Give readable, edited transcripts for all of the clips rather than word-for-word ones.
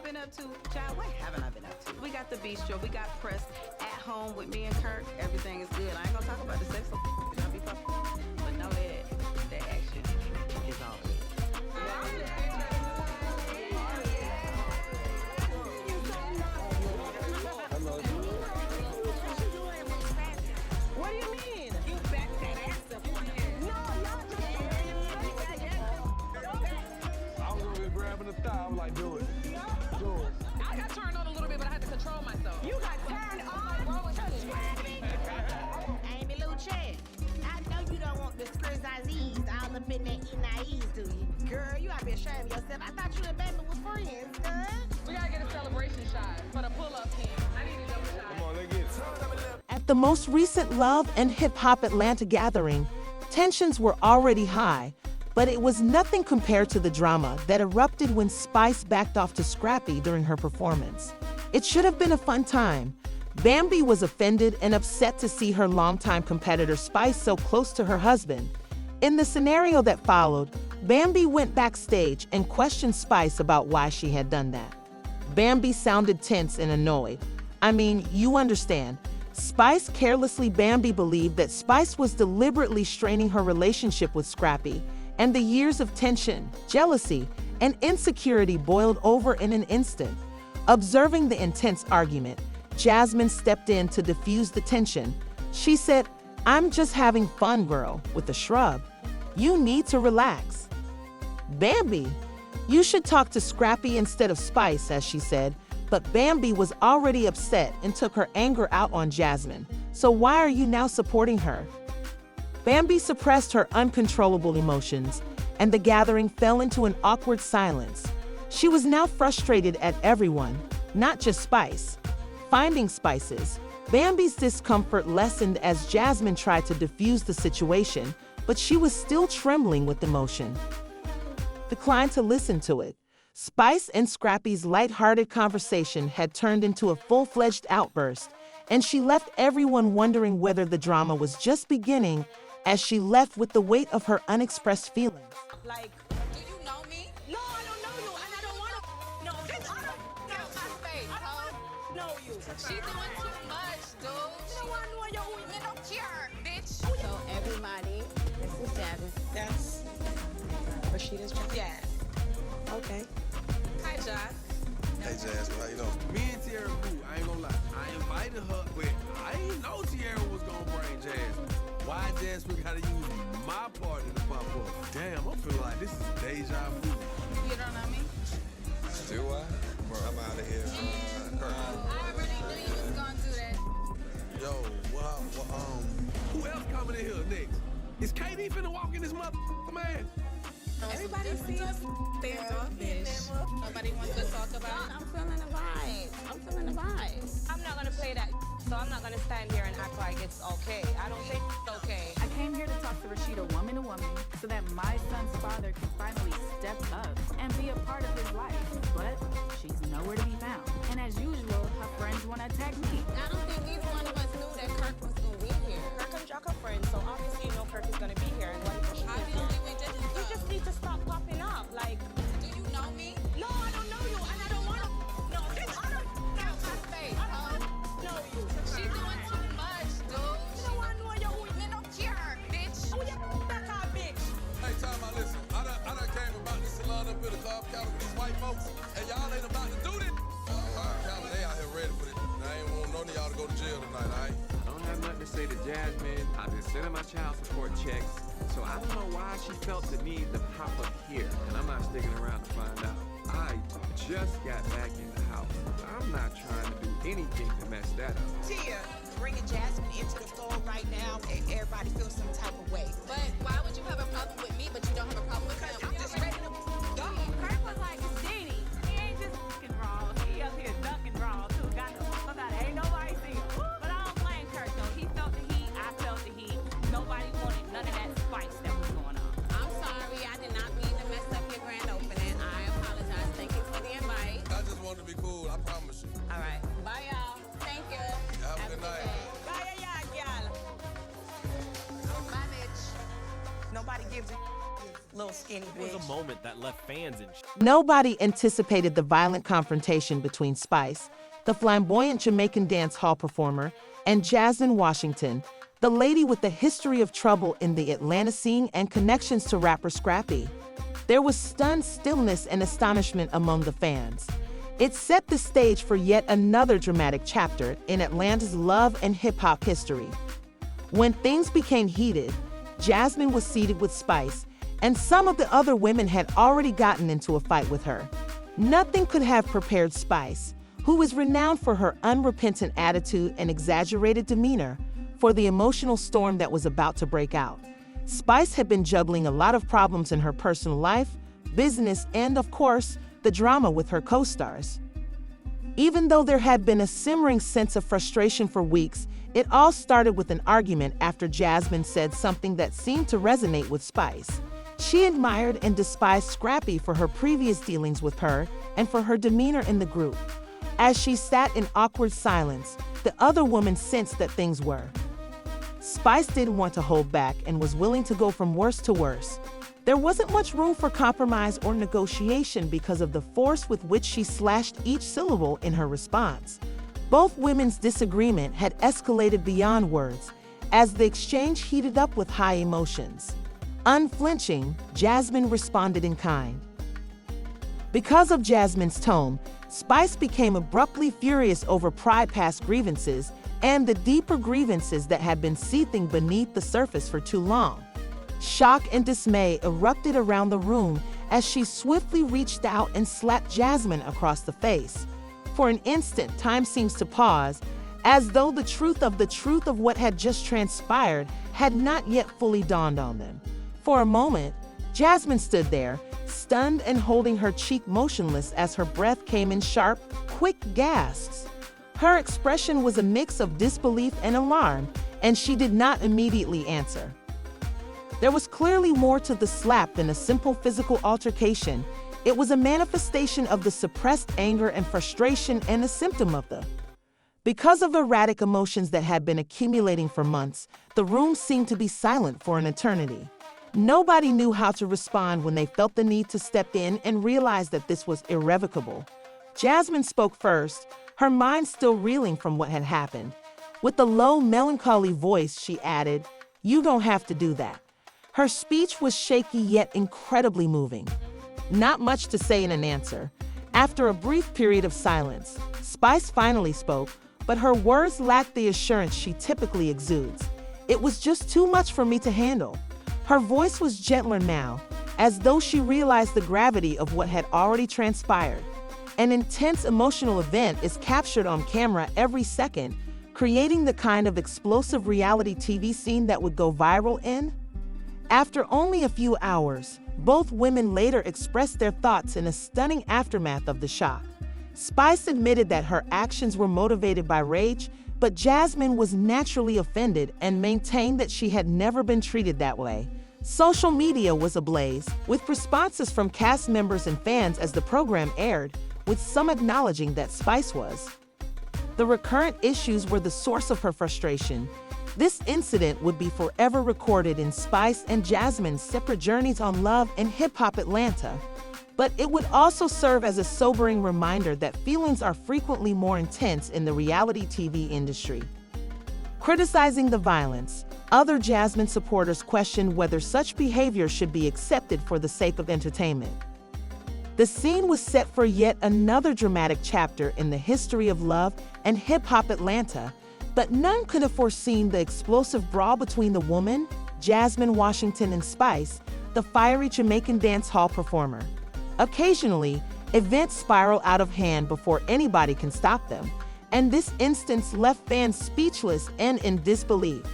been up to? Child, what haven't I been up to? We got the bistro, we got press at home with me and Kirk. Everything is good. I ain't gonna talk about the sex, I'll be fucking. But know that action is all it is. What do you mean? You back that ass up on it. No, y'all just I was over here grabbing the thigh. I was like, do it. Do it. I got turned on a little bit, but I had to control myself. You got turned on to Scrappy? Amy Lou Chad, I know you don't want the Scrizzies all up in that ease, do you? Girl, you ought to be ashamed of yourself. I thought you and Bambi was friends, girl. We gotta get a celebration shot for the pull-up team. I need a double shot. Come on, let's get it. At the most recent Love and Hip Hop Atlanta gathering, tensions were already high, but it was nothing compared to the drama that erupted when Spice backed off to Scrappy during her performance. It should have been a fun time. Bambi was offended and upset to see her longtime competitor Spice so close to her husband. In the scenario that followed, Bambi went backstage and questioned Spice about why she had done that. Bambi sounded tense and annoyed. I mean, you understand. Spice carelessly Bambi believed that Spice was deliberately straining her relationship with Scrappy, and the years of tension, jealousy, and insecurity boiled over in an instant. Observing the intense argument, Jasmine stepped in to diffuse the tension. She said, "I'm just having fun, girl," with a shrug. "You need to relax." "Bambi, you should talk to Scrappy instead of Spice," as she said. But Bambi was already upset and took her anger out on Jasmine. "So why are you now supporting her?" Bambi suppressed her uncontrollable emotions, and the gathering fell into an awkward silence. She was now frustrated at everyone, not just Spice. Finding Spices, Bambi's discomfort lessened as Jasmine tried to diffuse the situation, but she was still trembling with emotion. Declined to listen to it. Spice and Scrappy's lighthearted conversation had turned into a full-fledged outburst, and she left everyone wondering whether the drama was just beginning as she left with the weight of her unexpressed feelings. Like, do you know me? No, I don't know you, and I don't want to know you. I don't know you. She doing too much, dude. You don't want to know your women, don't care, bitch. So everybody, this is Jasmine. That's Rashida's job. yeah. Okay. Hi, Josh. Hey, Jasmine, how you doing? Me and Tierra cool, I ain't gonna lie. I invited her, but I ain't know Tierra was gonna bring Jasmine. Why Jasmine gotta use my party to pop up? Damn, I'm feeling like this is deja vu. You don't know me? Do I? Bro, I'm out of here. I already knew you was gonna do that. Yo, Who else coming in here next? Is KD finna walk in this motherfucker, man? Everybody sees standoffish. Nobody wants to talk about. I'm feeling the vibe. I'm not gonna play that, so I'm not gonna stand here and act like it's okay. I don't think it's okay. I came here to talk to Rashida woman to woman so that my son's father can finally step up and be a part of his life. But she's nowhere to be found. And as usual, her friends want to attack me. I don't think either one of us knew that Kirk was gonna be here. Kirk and Jock are friends, so obviously you know Kirk is gonna be here. And what if I didn't even did it. You just need to stop popping up. Like, Do you know me? no, I don't know you, and I don't want to. No, bitch, I don't Out my face, huh? know you. She doing too much, dude. You don't want to know your Women don't care, bitch. who you back out, bitch. hey, time out, listen. I done came about this salon up here to Cobb County with these white folks, and y'all ain't about to do this. Cobb County, they out here ready for this. I ain't want none of y'all to go to jail tonight, all right? I don't have nothing to say to Jasmine. I've been sending my child support checks, so I don't know why she felt the need to pop up here, and I'm not sticking around to find out. I just got back in the house. I'm not trying to do anything to mess that up. Tia, bringing Jasmine into the fold right now, and everybody feels some type of way. But why would you have a problem with me, but you don't have a problem with him? I'm just ready to go. Kirk was like Houdini. He ain't just fucking raw. He up here ducking raw too. Got the fuck out. Ain't nobody see him. But I don't blame Kirk though. He felt the heat. I felt the heat. Nobody wanted none of that spice that was going on. I'm sorry, I did not mean to mess up your grand opening. I apologize. Thank you for the invite. I just wanted to be cool, I promise you. All right. Bye, y'all. Thank you. Have a good night. Bye, y'all. Bye, bitch. Nobody gives a Little skinny It was bitch. a moment that left fans in Nobody anticipated the violent confrontation between Spice, the flamboyant Jamaican dance hall performer, and Jasmine Washington, the lady with the history of trouble in the Atlanta scene and connections to rapper Scrappy. There was stunned stillness and astonishment among the fans. It set the stage for yet another dramatic chapter in Atlanta's love and hip-hop history. When things became heated, Jasmine was seated with Spice, and some of the other women had already gotten into a fight with her. Nothing could have prepared Spice, who is renowned for her unrepentant attitude and exaggerated demeanor, for the emotional storm that was about to break out. Spice had been juggling a lot of problems in her personal life, business, and of course, the drama with her co-stars. Even though there had been a simmering sense of frustration for weeks, it all started with an argument after Jasmine said something that seemed to resonate with Spice. She admired and despised Scrappy for her previous dealings with her and for her demeanor in the group. As she sat in awkward silence, the other woman sensed that things were. Spice didn't want to hold back and was willing to go from worse to worse. There wasn't much room for compromise or negotiation because of the force with which she slashed each syllable in her response. Both women's disagreement had escalated beyond words as the exchange heated up with high emotions. Unflinching, Jasmine responded in kind. Because of Jasmine's tone, Spice became abruptly furious over past grievances and the deeper grievances that had been seething beneath the surface for too long. Shock and dismay erupted around the room as she swiftly reached out and slapped Jasmine across the face. For an instant, time seems to pause, as though the truth of what had just transpired had not yet fully dawned on them. For a moment, Jasmine stood there, stunned and holding her cheek motionless as her breath came in sharp, quick gasps. Her expression was a mix of disbelief and alarm, and she did not immediately answer. There was clearly more to the slap than a simple physical altercation. It was a manifestation of the suppressed anger and frustration and a symptom of the. Because of erratic emotions that had been accumulating for months, the room seemed to be silent for an eternity. Nobody knew how to respond when they felt the need to step in and realize that this was irrevocable. Jasmine spoke first, her mind still reeling from what had happened. With a low, melancholy voice, she added, "You don't have to do that." Her speech was shaky yet incredibly moving. Not much to say in an answer. After a brief period of silence, Spice finally spoke, but her words lacked the assurance she typically exudes. "It was just too much for me to handle." Her voice was gentler now, as though she realized the gravity of what had already transpired. An intense emotional event is captured on camera every second, creating the kind of explosive reality TV scene that would go viral in. After only a few hours, both women later expressed their thoughts in a stunning aftermath of the shock. Spice admitted that her actions were motivated by rage, but Jasmine was naturally offended and maintained that she had never been treated that way. Social media was ablaze, with responses from cast members and fans as the program aired, with some acknowledging that Spice was. The recurrent issues were the source of her frustration. This incident would be forever recorded in Spice and Jasmine's separate journeys on Love and Hip Hop Atlanta. But it would also serve as a sobering reminder that feelings are frequently more intense in the reality TV industry. Criticizing the violence, other Jasmine supporters questioned whether such behavior should be accepted for the sake of entertainment. The scene was set for yet another dramatic chapter in the history of Love and Hip Hop Atlanta, but none could have foreseen the explosive brawl between the woman, Jasmine Washington, and Spice, the fiery Jamaican dance hall performer. Occasionally, events spiral out of hand before anybody can stop them, and this instance left fans speechless and in disbelief.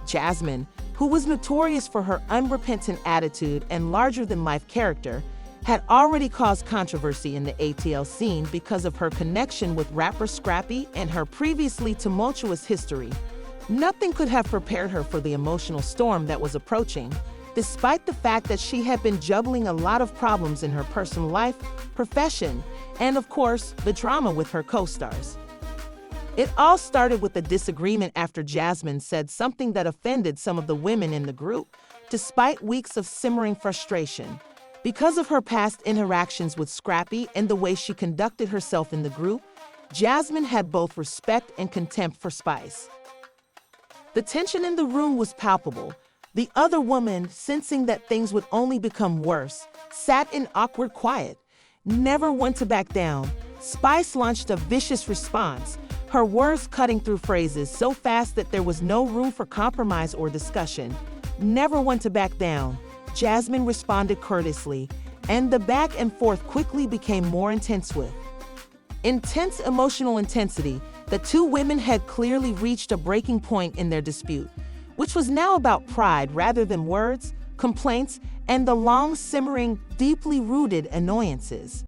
Jasmine, who was notorious for her unrepentant attitude and larger-than-life character, had already caused controversy in the ATL scene because of her connection with rapper Scrappy and her previously tumultuous history. Nothing could have prepared her for the emotional storm that was approaching, despite the fact that she had been juggling a lot of problems in her personal life, profession, and of course, the drama with her co-stars. It all started with a disagreement after Jasmine said something that offended some of the women in the group, despite weeks of simmering frustration. Because of her past interactions with Scrappy and the way she conducted herself in the group, Jasmine had both respect and contempt for Spice. The tension in the room was palpable. The other woman, sensing that things would only become worse, sat in awkward quiet. Never one to back down, Spice launched a vicious response, her words cutting through phrases so fast that there was no room for compromise or discussion. Never one to back down, Jasmine responded courteously, and the back and forth quickly became more intense with intense emotional intensity. The two women had clearly reached a breaking point in their dispute, which was now about pride rather than words, complaints, and the long simmering, deeply rooted annoyances.